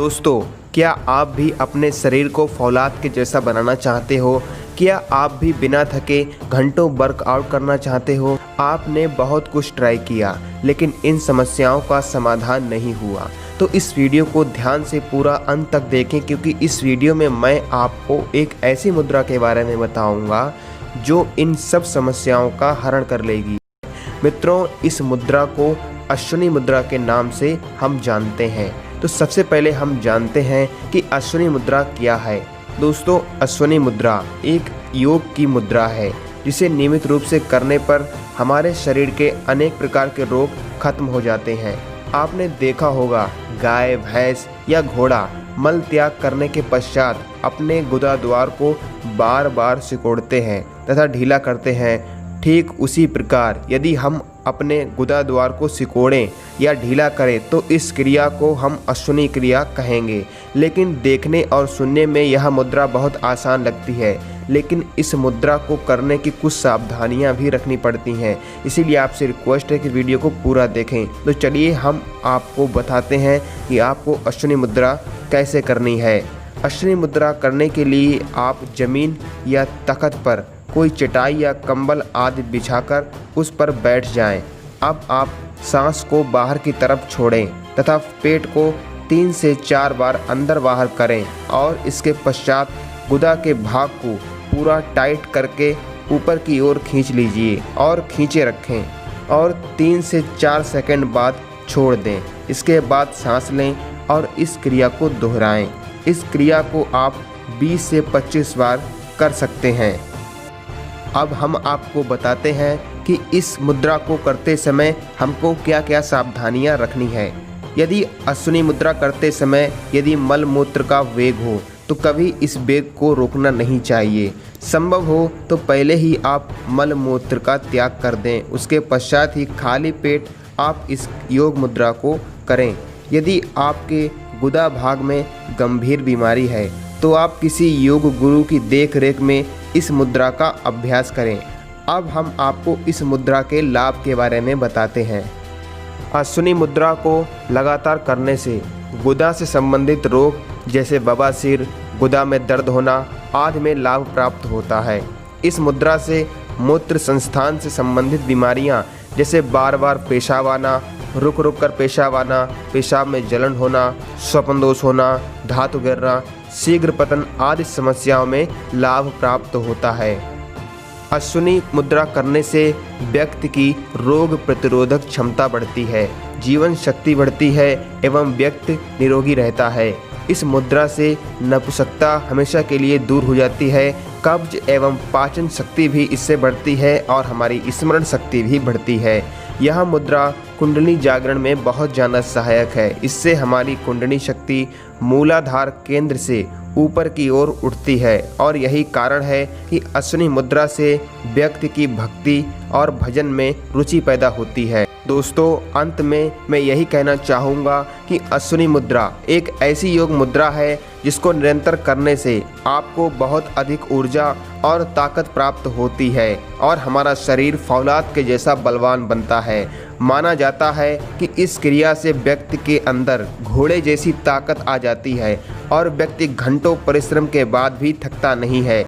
दोस्तों, क्या आप भी अपने शरीर को फौलाद के जैसा बनाना चाहते हो? क्या आप भी बिना थके घंटों वर्कआउट करना चाहते हो? आपने बहुत कुछ ट्राई किया लेकिन इन समस्याओं का समाधान नहीं हुआ, तो इस वीडियो को ध्यान से पूरा अंत तक देखें, क्योंकि इस वीडियो में मैं आपको एक ऐसी मुद्रा के बारे में बताऊंगा जो इन सब समस्याओं का हरण कर लेगी। मित्रों, इस मुद्रा को अश्विनी मुद्रा के नाम से हम जानते हैं। तो सबसे पहले हम जानते हैं कि अश्विनी मुद्रा क्या है। दोस्तों, अश्विनी मुद्रा एक योग की मुद्रा है जिसे नियमित रूप से करने पर हमारे शरीर के अनेक प्रकार के रोग खत्म हो जाते हैं। आपने देखा होगा, गाय, भैंस या घोड़ा मल त्याग करने के पश्चात अपने गुदाद्वार को बार बार सिकोड़ते हैं तथा ढीला करते हैं। ठीक उसी प्रकार यदि हम अपने गुदाद्वार को सिकोड़ें या ढीला करें तो इस क्रिया को हम अश्विनी क्रिया कहेंगे। लेकिन देखने और सुनने में यह मुद्रा बहुत आसान लगती है, लेकिन इस मुद्रा को करने की कुछ सावधानियां भी रखनी पड़ती हैं। इसीलिए आपसे रिक्वेस्ट है कि वीडियो को पूरा देखें। तो चलिए हम आपको बताते हैं कि आपको अश्विनी मुद्रा कैसे करनी है। अश्विनी मुद्रा करने के लिए आप जमीन या तख्त पर कोई चटाई या कंबल आदि बिछाकर उस पर बैठ जाएं। अब आप सांस को बाहर की तरफ छोड़ें तथा पेट को 3 से 4 बार अंदर बाहर करें और इसके पश्चात गुदा के भाग को पूरा टाइट करके ऊपर की ओर खींच लीजिए और खींचे रखें और 3 से 4 सेकंड बाद छोड़ दें। इसके बाद सांस लें और इस क्रिया को दोहराएं। इस क्रिया को आप 20 से 25 बार कर सकते हैं। अब हम आपको बताते हैं कि इस मुद्रा को करते समय हमको क्या क्या सावधानियां रखनी है। यदि अश्विनी मुद्रा करते समय यदि मल मूत्र का वेग हो तो कभी इस वेग को रोकना नहीं चाहिए। संभव हो तो पहले ही आप मल मूत्र का त्याग कर दें, उसके पश्चात ही खाली पेट आप इस योग मुद्रा को करें। यदि आपके गुदा भाग में गंभीर बीमारी है तो आप किसी योग गुरु की देखरेख में इस मुद्रा का अभ्यास करें। अब हम आपको इस मुद्रा के लाभ के बारे में बताते हैं। अश्विनी मुद्रा को लगातार करने से गुदा से संबंधित रोग जैसे बवासीर, गुदा में दर्द होना आदि में लाभ प्राप्त होता है। इस मुद्रा से मूत्र संस्थान से संबंधित बीमारियां जैसे बार बार पेशाब आना, रुक रुक कर पेशाब आना, पेशाब में जलन होना, स्वप्न दोष होना, धातु गिरना, शीघ्र पतन आदि समस्याओं में लाभ प्राप्त होता है। अश्विनी मुद्रा करने से व्यक्ति की रोग प्रतिरोधक क्षमता बढ़ती है, जीवन शक्ति बढ़ती है एवं व्यक्ति निरोगी रहता है। इस मुद्रा से नपुंसकता हमेशा के लिए दूर हो जाती है, कब्ज एवं पाचन शक्ति भी इससे बढ़ती है और हमारी स्मरण शक्ति भी बढ़ती है। यह मुद्रा कुंडली जागरण में बहुत ज़्यादा सहायक है। इससे हमारी कुंडली शक्ति मूलाधार केंद्र से ऊपर की ओर उठती है और यही कारण है कि अश्विनी मुद्रा से व्यक्ति की भक्ति और भजन में रुचि पैदा होती है। दोस्तों, अंत में मैं यही कहना चाहूँगा कि अश्विनी मुद्रा एक ऐसी योग मुद्रा है जिसको निरंतर करने से आपको बहुत अधिक ऊर्जा और ताकत प्राप्त होती है और हमारा शरीर फौलाद के जैसा बलवान बनता है। माना जाता है कि इस क्रिया से व्यक्ति के अंदर घोड़े जैसी ताकत आ जाती है और व्यक्ति घंटों परिश्रम के बाद भी थकता नहीं है।